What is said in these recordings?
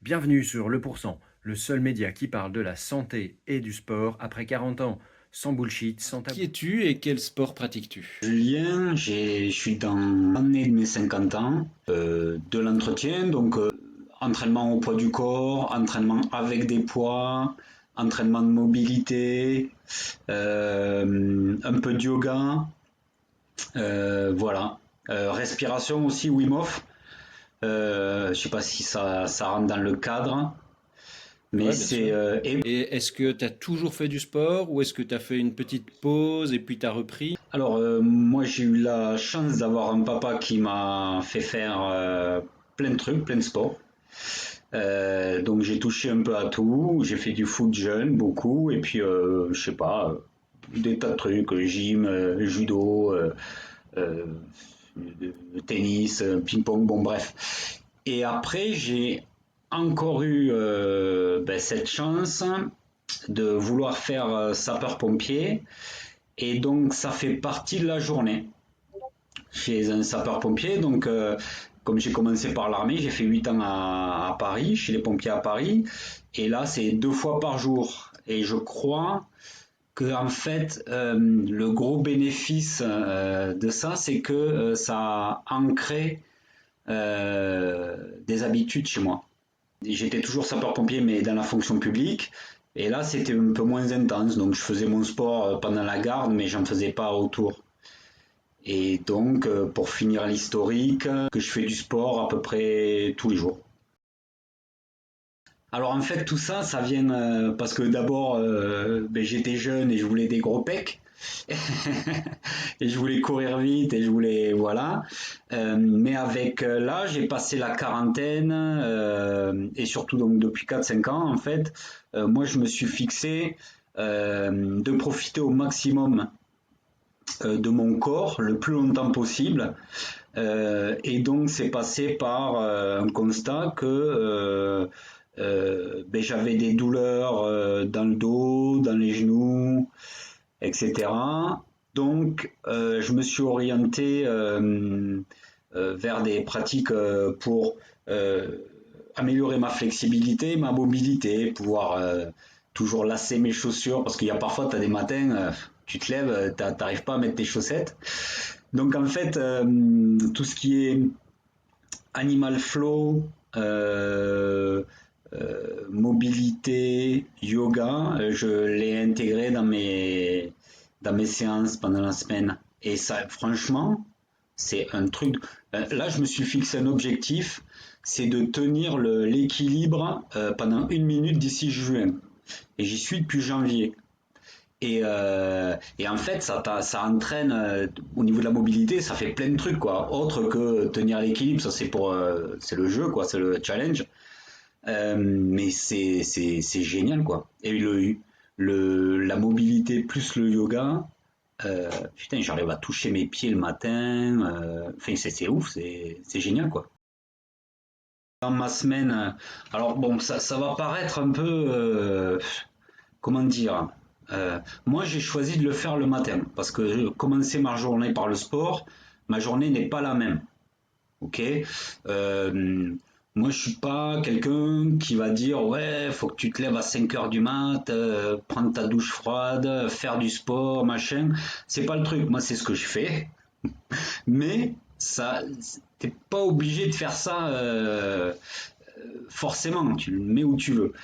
Bienvenue sur Le Pourcent, le seul média qui parle de la santé et du sport après 40 ans. Sans bullshit, sans Qui tabou. es-tu et quel sport pratiques-tu? Julien, je suis dans l'année de mes 50 ans, de l'entretien, donc entraînement au poids du corps, entraînement avec des poids, entraînement de mobilité, un peu de yoga, voilà. Respiration aussi, Wim Hof. Je sais pas si ça rentre dans le cadre, mais Ouais, bien c'est sûr. et Et est-ce que tu as toujours fait du sport ou est-ce que tu as fait une petite pause et puis tu as repris? alors moi j'ai eu la chance d'avoir un papa qui m'a fait faire plein de trucs, plein de sports. Donc j'ai touché un peu à tout. J'ai fait du foot jeune, beaucoup, et puis je sais pas, des tas de trucs, gym, judo, euh, tennis, ping-pong, bon bref. Et après j'ai encore eu cette chance de vouloir faire sapeur-pompier, et donc ça fait partie de la journée chez un sapeur-pompier. Donc, comme j'ai commencé par l'armée, j'ai fait 8 ans à Paris, chez les pompiers à Paris. Et là, c'est 2 fois par jour. Et je crois que en fait, le gros bénéfice de ça, c'est que ça a ancré des habitudes chez moi. J'étais toujours sapeur-pompier, mais dans la fonction publique. Et là, c'était un peu moins intense. Donc, je faisais mon sport pendant la garde, mais j'en faisais pas autour. Et donc, pour finir l'historique, que je fais du sport à peu près tous les jours. Alors en fait, tout ça, ça vient parce que d'abord, j'étais jeune et je voulais des gros pecs. Et je voulais courir vite et je voulais, voilà. Mais avec l'âge, j'ai passé la quarantaine et surtout donc depuis 4 5 ans, en fait, moi je me suis fixé de profiter au maximum de mon corps le plus longtemps possible. Et donc c'est passé par un constat que j'avais des douleurs dans le dos, dans les genoux, etc. Donc je me suis orienté vers des pratiques pour améliorer ma flexibilité, ma mobilité, pouvoir toujours lasser mes chaussures, parce qu'il y a parfois, tu as des matins, tu te lèves, t'arrives pas à mettre tes chaussettes. Donc en fait, tout ce qui est animal flow, mobilité, yoga, je l'ai intégré dans mes séances pendant la semaine. Et ça, franchement, c'est un truc. Là, je me suis fixé un objectif, c'est de tenir l'équilibre pendant 1 minute d'ici juin. Et j'y suis depuis janvier. Et en fait, ça entraîne au niveau de la mobilité, ça fait plein de trucs quoi. Autre que tenir l'équilibre, ça c'est pour, c'est le jeu quoi, c'est le challenge. Mais c'est génial quoi. Et la mobilité plus le yoga, putain, j'arrive à toucher mes pieds le matin. Enfin, c'est ouf, c'est génial quoi. Dans ma semaine, alors bon, ça va paraître un peu, comment dire, moi j'ai choisi de le faire le matin parce que commencer ma journée par le sport, ma journée n'est pas la même. Ok. Moi je suis pas quelqu'un qui va dire ouais faut que tu te lèves à 5 heures du mat, prendre ta douche froide, faire du sport, machin. C'est pas le truc. Moi c'est ce que je fais, mais ça t'es pas obligé de faire ça forcément. Tu le mets où tu veux.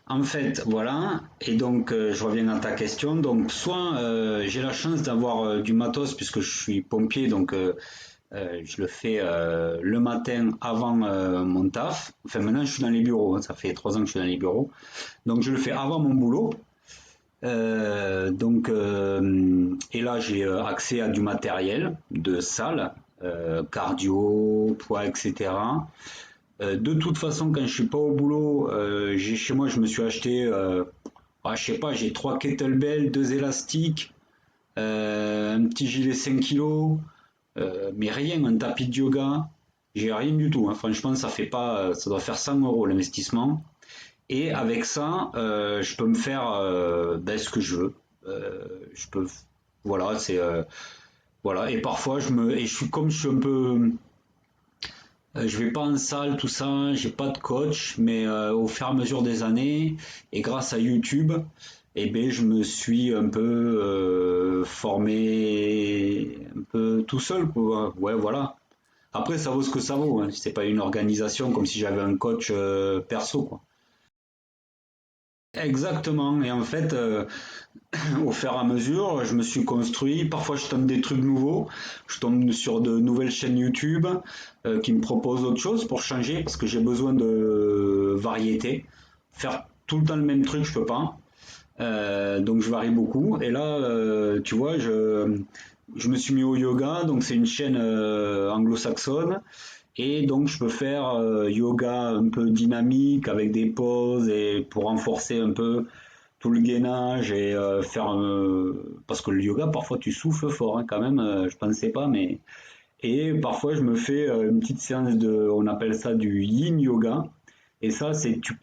En fait, voilà. Et donc, je reviens à ta question. Donc, soit j'ai la chance d'avoir du matos puisque je suis pompier, donc je le fais le matin avant mon taf. Enfin, maintenant, je suis dans les bureaux. Hein, ça fait 3 ans que je suis dans les bureaux. Donc, je le fais avant mon boulot. Et là, j'ai accès à du matériel de salle, cardio, poids, etc. De toute façon, quand je suis pas au boulot, chez moi, je me suis acheté, je sais pas, j'ai 3 kettlebells, 2 élastiques, un petit gilet 5 kilos, mais rien, un tapis de yoga, j'ai rien du tout. Hein. Franchement, ça fait pas, ça doit faire 100 euros l'investissement. Et avec ça, je peux me faire ce que je veux. Je peux, voilà, c'est voilà. Et parfois, je suis comme je suis un peu Je vais pas en salle, tout ça, j'ai pas de coach, mais au fur et à mesure des années, et grâce à YouTube, eh ben, je me suis un peu formé un peu tout seul, quoi. Ouais, voilà. Après, ça vaut ce que ça vaut, hein. C'est pas une organisation comme si j'avais un coach perso, quoi. Exactement. Et en fait, au fur et à mesure, je me suis construit. Parfois, je tombe des trucs nouveaux. Je tombe sur de nouvelles chaînes YouTube qui me proposent autre chose pour changer parce que j'ai besoin de variété. Faire tout le temps le même truc, je peux pas. Donc, je varie beaucoup. Et là, tu vois, je me suis mis au yoga. Donc, c'est une chaîne anglo-saxonne. Et donc, je peux faire yoga un peu dynamique avec des pauses et pour renforcer un peu tout le gainage et faire parce que le yoga parfois tu souffles fort hein, quand même je pensais pas mais et parfois je me fais une petite séance de on appelle ça du yin yoga et ça c'est tu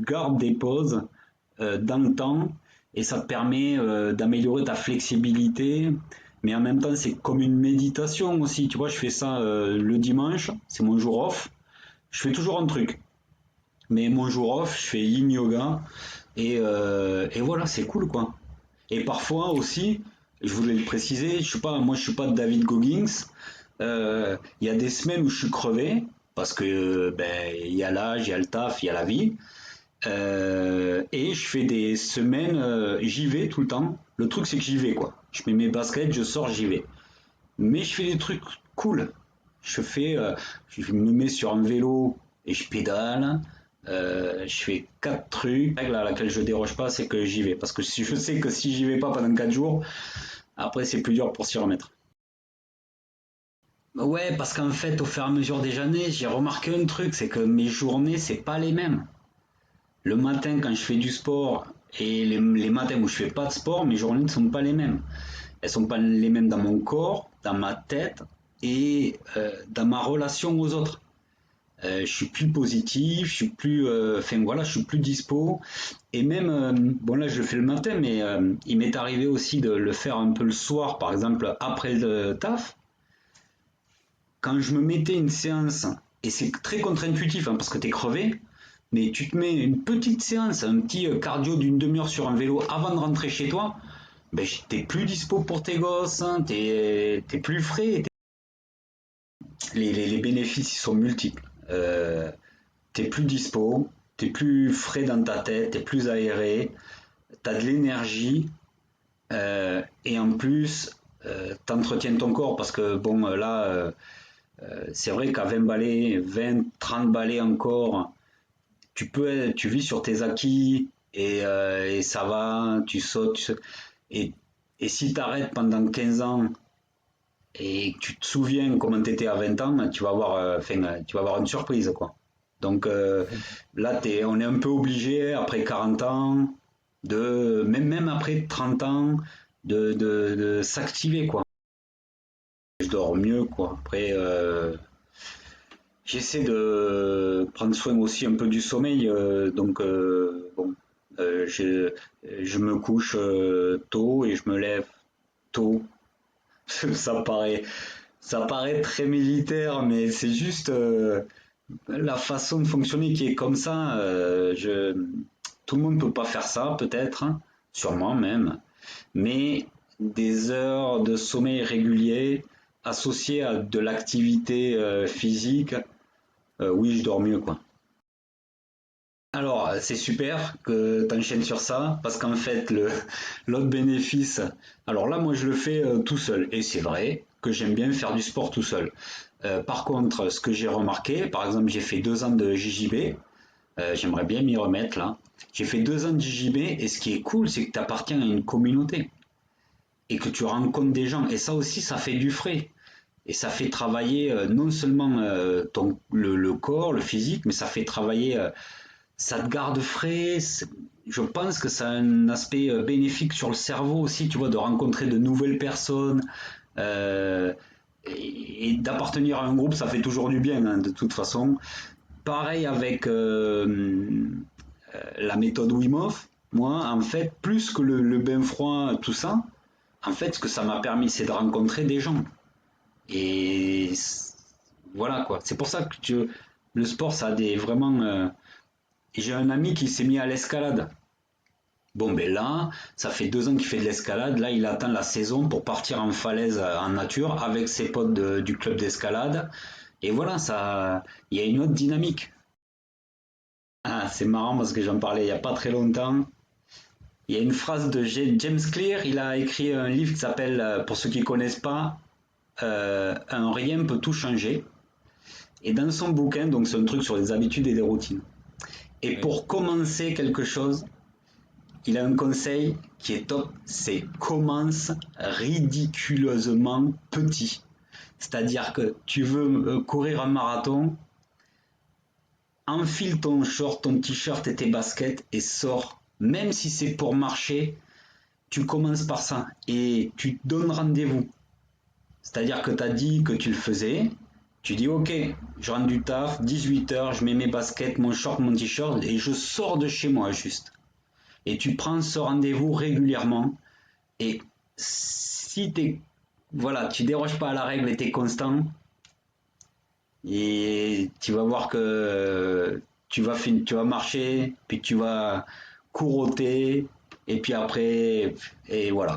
gardes des pauses dans le temps et ça te permet d'améliorer ta flexibilité mais en même temps c'est comme une méditation aussi tu vois je fais ça le dimanche c'est mon jour off je fais toujours un truc mais mon jour off je fais yin yoga et voilà, c'est cool quoi. Et parfois aussi, je voulais le préciser, moi je suis pas David Goggins. Il y a des semaines où je suis crevé parce que ben il y a l'âge, il y a le taf, il y a la vie. Et je fais des semaines, j'y vais tout le temps. Le truc c'est que j'y vais quoi. Je mets mes baskets, je sors, j'y vais. Mais je fais des trucs cool. Je fais, je me mets sur un vélo et je pédale. Je fais quatre trucs. La règle à laquelle je déroge pas, c'est que j'y vais. Parce que si je sais que si j'y vais pas pendant 4 jours, après c'est plus dur pour s'y remettre. Ouais, parce qu'en fait, au fur et à mesure des années, j'ai remarqué un truc, c'est que mes journées, c'est pas les mêmes. Le matin, quand je fais du sport et les matins où je fais pas de sport, mes journées ne sont pas les mêmes. Elles sont pas les mêmes dans mon corps, dans ma tête et dans ma relation aux autres. Je suis plus positif, je suis plus, enfin voilà, je suis plus dispo. Et même, bon là je le fais le matin, mais il m'est arrivé aussi de le faire un peu le soir, par exemple après le taf. Quand je me mettais une séance, et c'est très contre-intuitif hein, parce que t'es crevé, mais tu te mets une petite séance, un petit cardio d'une demi-heure sur un vélo avant de rentrer chez toi, ben, t'es plus dispo pour tes gosses, hein, t'es plus frais, les bénéfices ils sont multiples. T'es plus dispo, t'es plus frais dans ta tête, t'es plus aéré, t'as de l'énergie et en plus t'entretiens ton corps parce que bon là c'est vrai qu'à 20 balais, 20, 30 balais encore, tu vis sur tes acquis et ça va, et, et si t'arrêtes pendant 15 ans et que tu te souviens comment t'étais à 20 ans, tu vas avoir une surprise quoi. Donc là, on est un peu obligé, après 40 ans, même après 30 ans, de s'activer, quoi. Je dors mieux, quoi. Après, j'essaie de prendre soin aussi un peu du sommeil, donc bon, je me couche tôt et je me lève tôt. Ça paraît, ça paraît très militaire, mais c'est juste la façon de fonctionner qui est comme ça. Tout le monde ne peut pas faire ça, peut-être, hein, sûrement même, mais des heures de sommeil régulier associées à de l'activité physique, oui, je dors mieux, quoi. Alors, c'est super que tu enchaînes sur ça, parce qu'en fait, l'autre bénéfice, alors là, moi, je le fais tout seul, et c'est vrai que j'aime bien faire du sport tout seul. Par contre, ce que j'ai remarqué, par exemple, j'ai fait 2 ans de JJB, j'aimerais bien m'y remettre là. J'ai fait 2 ans de JJB, et ce qui est cool, c'est que tu appartiens à une communauté, et que tu rencontres des gens, et ça aussi, ça fait du frais. Et ça fait travailler non seulement le corps, le physique, mais ça fait travailler ça te garde frais. Je pense que ça a un aspect bénéfique sur le cerveau aussi, tu vois, de rencontrer de nouvelles personnes. euh, et d'appartenir à un groupe, ça fait toujours du bien, hein, de toute façon. Pareil avec la méthode Wim Hof. Moi, en fait, plus que le bain froid, tout ça, en fait, ce que ça m'a permis, c'est de rencontrer des gens. Et voilà quoi. C'est pour ça que le sport, ça a des vraiment. Et j'ai un ami qui s'est mis à l'escalade. Bon, ben là, ça fait 2 ans qu'il fait de l'escalade. Là, il attend la saison pour partir en falaise en nature avec ses potes du club d'escalade. Et voilà, ça, il y a une autre dynamique. Ah, c'est marrant parce que j'en parlais il y a pas très longtemps. Il y a une phrase de James Clear. Il a écrit un livre qui s'appelle, pour ceux qui connaissent pas, Un rien peut tout changer. Et dans son bouquin, donc c'est un truc sur les habitudes et les routines. Et Ouais. pour commencer quelque chose, il a un conseil qui est top, c'est commence ridiculeusement petit. C'est-à-dire que tu veux courir un marathon, enfile ton short, ton t-shirt et tes baskets et sors. Même si c'est pour marcher, tu commences par ça et tu te donnes rendez-vous. C'est-à-dire que tu as dit que tu le faisais, tu dis ok, je rentre du taf, 18h, je mets mes baskets, mon short, mon t-shirt et je sors de chez moi juste. Et tu prends ce rendez-vous régulièrement. Et si t'es, voilà, tu déroges pas à la règle et t'es constant, et tu vas voir que tu vas marcher, puis tu vas couroter, et puis après, et voilà.